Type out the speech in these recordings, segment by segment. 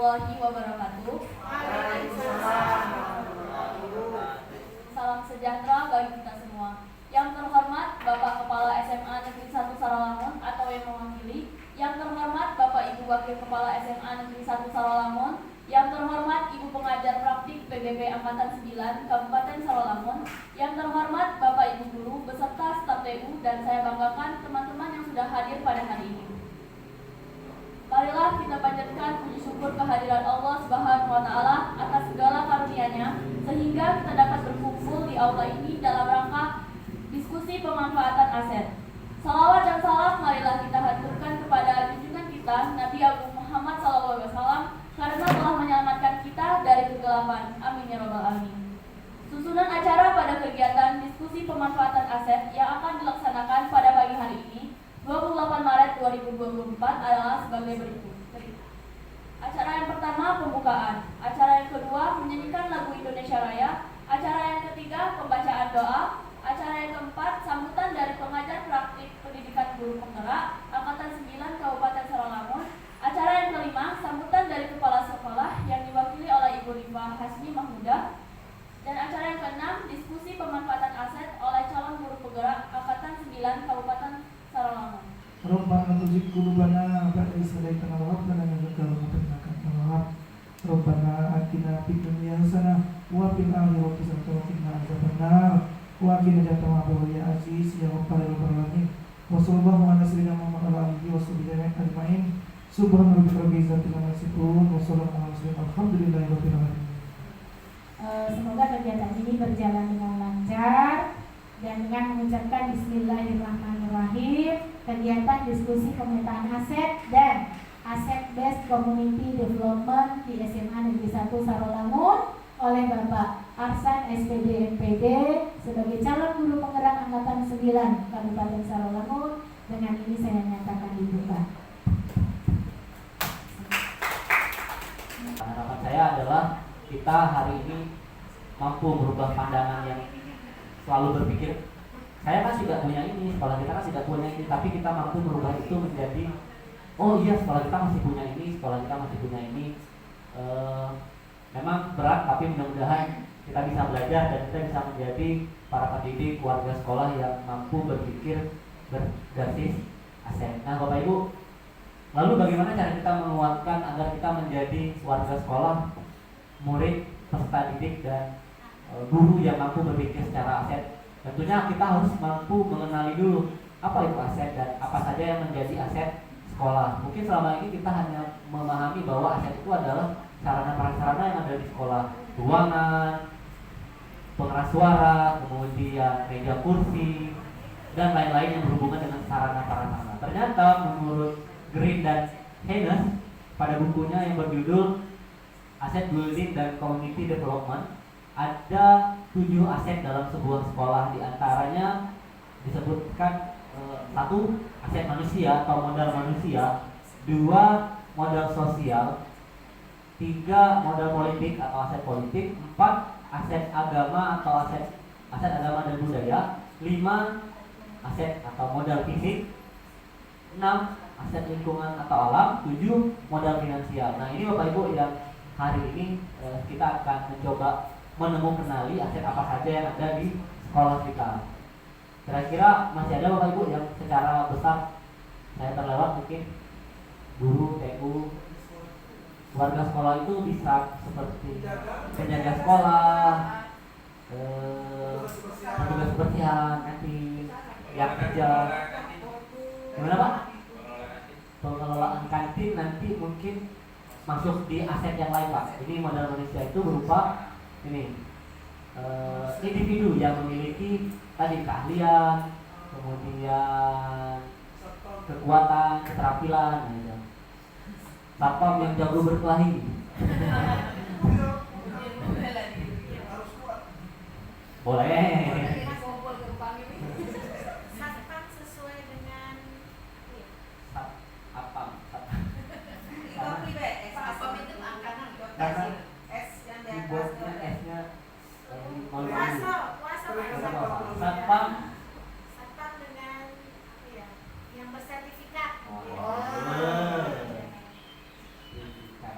warahmatullahi wabarakatuh. Salam sejahtera bagi kita semua. Yang terhormat Bapak Kepala SMA Negeri 1 Saralangun atau yang mewakili. Yang terhormat Bapak Ibu Wakil Kepala SMA Negeri 1 Saralangun. Yang terhormat Ibu Pengajar Praktik PBB Angkatan 9 Kabupaten Saralangun. Yang terhormat Bapak Ibu Guru beserta staf TU dan saya banggakan teman-teman yang sudah hadir pada hari ini. Marilah kita panjatkan puji syukur kehadiran Allah Subhanahu wa Ta'ala atas segala karunia-Nya sehingga kita dapat berkumpul di aula ini dalam rangka diskusi pemanfaatan aset. Salawat dan salam marilah kita haturkan kepada junjungan kita Nabi Agung Muhammad SAW karena telah menyelamatkan kita dari kegelapan. Amin ya rabbal alamin. Susunan acara pada kegiatan diskusi pemanfaatan aset yang akan dilaksanakan pada pagi hari ini 28 Maret 2024 adalah sebagai berikut. Acara yang pertama pembukaan, acara yang kedua menyanyikan lagu Indonesia Raya, acara yang ketiga pembacaan doa, acara yang keempat sambutan dari pengajar praktik pendidikan guru penggerak Angkatan 9 Kabupaten Saralangun, acara yang kelima sambutan dari kepala sekolah yang diwakili oleh Ibu Rifa Hasmi Mahmuda, dan acara yang keenam diskusi pemanfaatan aset oleh calon guru penggerak Angkatan 9 Kabupaten Saralangun. Rabbana tuzigh qulubana ba'da idh hadaytana wa hab lana min ladunka rahmatan innaka antal wahhab. Rabbana atina fid dunya hasanah wa fil akhirati hasanah wa qina adzabannar. Wa qina adzaban ya aziz ya rabbal alamin. Wa sallallahu ala sayyidina Muhammad wa alihi wa sahbihi ajma'in. Subhana rabbika rabbil izzati amma yasifun wa salamun ala mursalin walhamdulillahi rabbil alamin. Semoga kegiatan ini berjalan dengan lancar. Dan dengan mengucapkan Bismillahirrahmanirrahim, kegiatan diskusi pemetaan aset dan Asset Based Community Development di SMA Negeri 1 Saralangun oleh Bapak Arsan SPD MPD sebagai calon guru penggerak Angkatan 9 Kabupaten Saralangun. Dengan ini saya nyatakan dibuka. Harapan saya adalah kita hari ini mampu merubah pandangan yang selalu berpikir saya kan sudah punya ini, sekolah kita kan sudah punya ini, tapi kita mampu merubah itu menjadi oh iya sekolah kita masih punya ini, sekolah kita masih punya ini. Memang berat tapi mudah-mudahan kita bisa belajar dan kita bisa menjadi para pendidik warga sekolah yang mampu berpikir berbasis aset. Nah Bapak Ibu, lalu bagaimana cara kita menguatkan agar kita menjadi warga sekolah, murid, peserta didik dan guru yang mampu berpikir secara aset? Tentunya kita harus mampu mengenali dulu apa itu aset dan apa saja yang menjadi aset sekolah. Mungkin selama ini kita hanya memahami bahwa aset itu adalah sarana-prasarana yang ada di sekolah, ruangan, pengeras suara, kemudian meja kursi, dan lain-lain yang berhubungan dengan sarana-prasarana. Ternyata menurut Green dan Haynes pada bukunya yang berjudul Asset Building dan Community Development, ada 7 aset dalam sebuah sekolah. Di antaranya disebutkan 1 aset manusia atau modal manusia, 2 modal sosial, 3 modal politik atau aset politik, 4 aset agama atau aset agama dan budaya, 5 aset atau modal fisik, 6 aset lingkungan atau alam, 7 modal finansial. Nah ini Bapak Ibu yang hari ini kita akan mencoba mengenali aset apa saja yang ada di sekolah kita. Kira-kira masih ada Bapak Ibu yang secara besar saya terlewat, mungkin guru, TU, warga sekolah itu bisa seperti penjaga sekolah, petugas kebersihan, nanti yang kerja, gimana Pak? Pengelolaan kantin nanti mungkin masuk di aset yang lain Pak. Ini modal manusia itu berupa ini individu yang memiliki tadi keahlian, kemudian kekuatan, keterampilan, gitu. Satpam yang jago berkelahi. Boleh. Satpam sesuai dengan Satpam. Satpam itu angkatan Karena S yang di atas dibuatnya S-nya Satpam Satpam dengan yang bersertifikat. Sertifikat.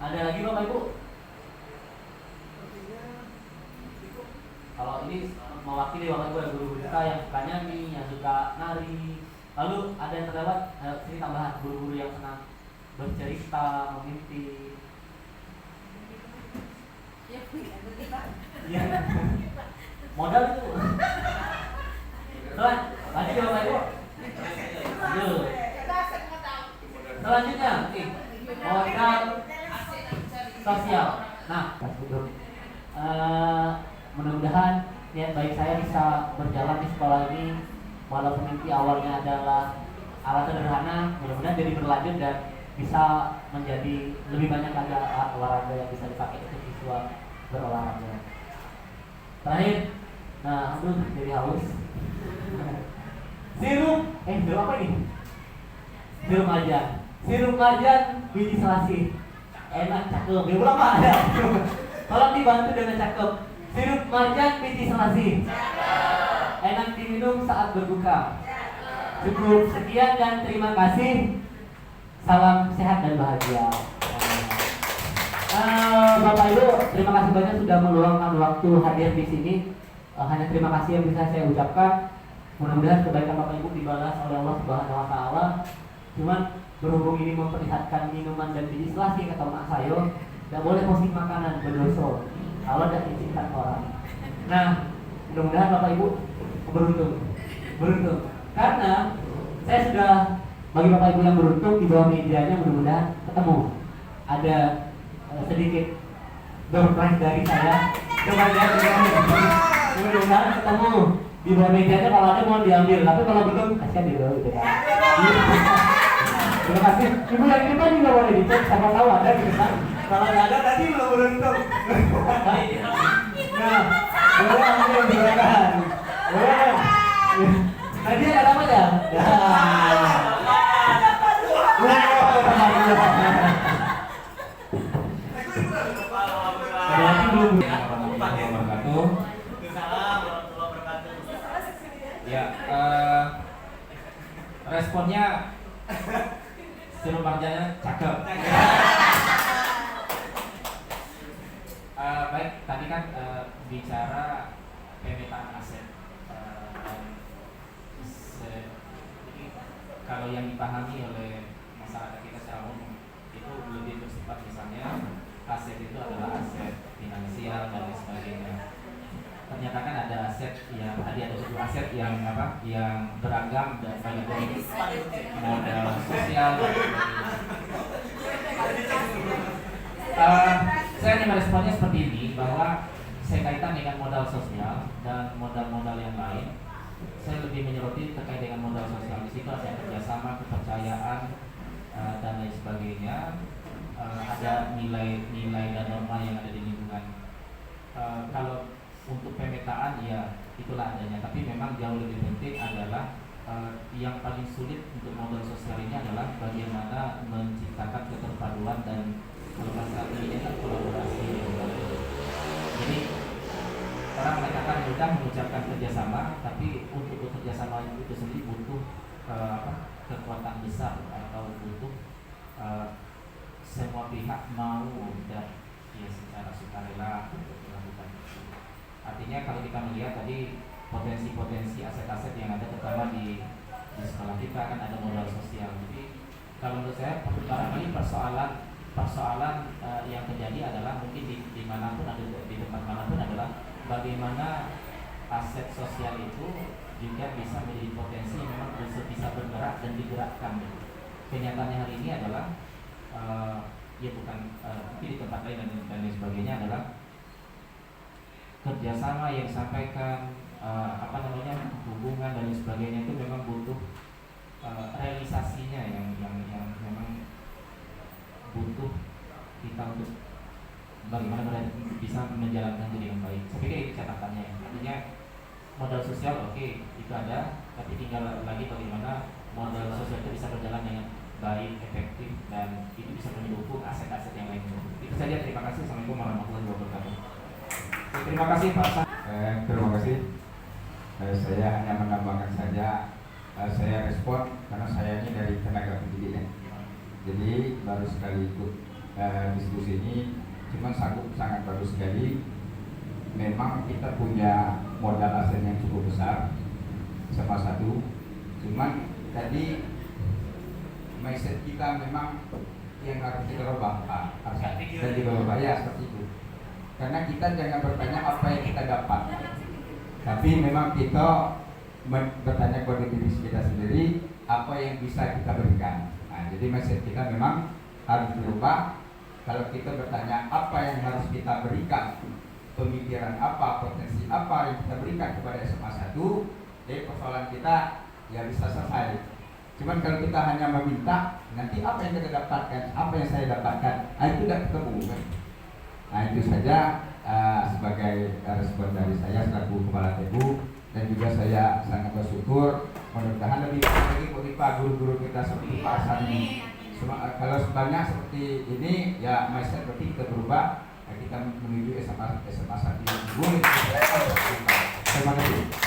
Ada lagi Bapak Ibu? Kalau ini mewakili Bapak Ibu yang guru-guru kita yang suka nyanyi, yang suka nari. Lalu ada yang terlewat, sini tambahan guru-guru yang senang bercerita, memimpi. Iya. Modal itu. Tuan, lanjut ya Bapak Ibu. Lanjut. Selanjutnya, modal sosial. Nah, mudah-mudahan niat baik saya bisa berjalan di sekolah ini. Walaupun mimpi awalnya adalah alat sederhana, mudah-mudahan jadi berlanjut dan bisa menjadi lebih banyak lagi alat olahraga yang bisa dipakai untuk siswa berolahraga. Terakhir, nah aduh jadi haus. Sirup apa ini? Sirup majan. Sirup majan biji selasih. Enak cakep. Ya ulang Pak ada. Tolong dibantu dengan cakep. Sirup majan biji selasih. Enak diminum saat berbuka. Cukup sekian dan terima kasih. Salam sehat dan bahagia. Bapak Ibu, terima kasih banyak sudah meluangkan waktu hadir di sini. Hanya terima kasih yang bisa saya ucapkan. Mudah-mudahan kebaikan Bapak Ibu dibalas oleh Allah Subhanahu wa taala. Cuman berhubung ini memperlihatkan minuman dan biji selasih kata mak saya, tidak boleh posting makanan berdosa. Kalau tidak diizinkan orang. Nah, mudah-mudahan Bapak Ibu beruntung. Karena saya sudah bagi Bapak Ibu yang beruntung di bawah mejanya mudah-mudahan ketemu ada sedikit door prize dari saya. Mudah-mudahan ketemu di bawah mejanya, kalau ada mau diambil, tapi kalau belum kasihan di bawah gitu kan. Terima kasih. Ibu yang ini juga boleh dicek, siapa tahu ada gitu kan. Kalau nggak ada tadi belum beruntung. Nah, boleh ambil silakan. Boleh. Tadi ada apa ya? Ya, responnya sirup marjannya cakep. Baik, tadi kan bicara pemetaan aset. Kalau yang dipahami oleh masyarakat kita secara umum itu lebih bersifat misalnya aset itu adalah aset finansial dan lain sebagainya. Ternyata kan ada aset yang tadi ada 7 aset yang yang beragam dan bagi modal sosial dan saya ingin meresponnya seperti ini, bahwa saya kaitan dengan modal sosial dan modal-modal yang lain. Saya lebih menyoroti terkait dengan modal sosial. Di situ ada kerjasama, kepercayaan dan lain sebagainya. Ada nilai-nilai dan norma yang ada di lingkungan. Kalau untuk pemetaan ya itulah adanya. Tapi memang jauh lebih penting adalah yang paling sulit untuk modal sosial ini adalah bagaimana menciptakan keterpaduan dan kalau bahasa ini kolaborasi. Jadi orang mengatakan mudah mengucapkan kerjasama, tapi untuk bekerjasama itu sendiri butuh kekuatan besar atau butuh semua pihak mau dan ya secara sukarela untuk melakukan itu. Artinya kalau kita melihat tadi potensi-potensi aset-aset yang ada terutama di sekolah kita kan ada modal sosial. Jadi kalau menurut saya barangkali persoalan yang terjadi adalah mungkin di manapun ada di tempat manapun adalah bagaimana aset sosial itu juga bisa menjadi potensi yang memang bisa bergerak dan digerakkan. Kenyataannya hari ini adalah ya bukan mungkin di tempat lain dan lain sebagainya adalah kerjasama yang disampaikan hubungan dan lain sebagainya itu memang butuh realisasinya yang memang butuh kita untuk bagaimana bisa menjalankan itu dengan baik. Saya pikir itu catatannya. Artinya modal sosial oke, itu ada, tapi tinggal lagi bagaimana modal sosial itu bisa berjalan dengan baik, efektif, dan itu bisa mendukung aset-aset yang lainnya. Itu saja, terima kasih. Assalamualaikum warahmatullahi wabarakatuh. Terima kasih Pak. Terima kasih. Saya hanya menambahkan saja, saya respon karena saya ini dari tenaga pendidik ya. Jadi baru sekali ikut diskusi ini, cuman sangat bagus sekali. Memang kita punya modal aset yang cukup besar sama satu, cuman tadi mindset kita memang yang harus kita rubah Pak Arsyad dan juga Bapak ya seperti itu. Karena kita jangan bertanya apa yang kita dapat, tapi memang kita bertanya kepada diri kita sendiri apa yang bisa kita berikan. Nah, jadi mindset kita memang harus dirubah. Kalau kita bertanya apa yang harus kita berikan, pemikiran apa, potensi apa yang kita berikan kepada SMA 1, persoalan kita ya bisa selesai. Cuman kalau kita hanya meminta, nanti apa yang kita dapatkan, apa yang saya dapatkan, itu tidak ketemu kan? Nah itu saja sebagai respon dari saya selaku Kepala TEBU, dan juga saya sangat bersyukur mudah-mudahan lebih banyak lagi guru-guru kita seperti Pak Hasan ini. Kalau sebanyak seperti ini ya mindset berarti kita berubah, kita menuju SMA 1 yang boleh. Terima kasih.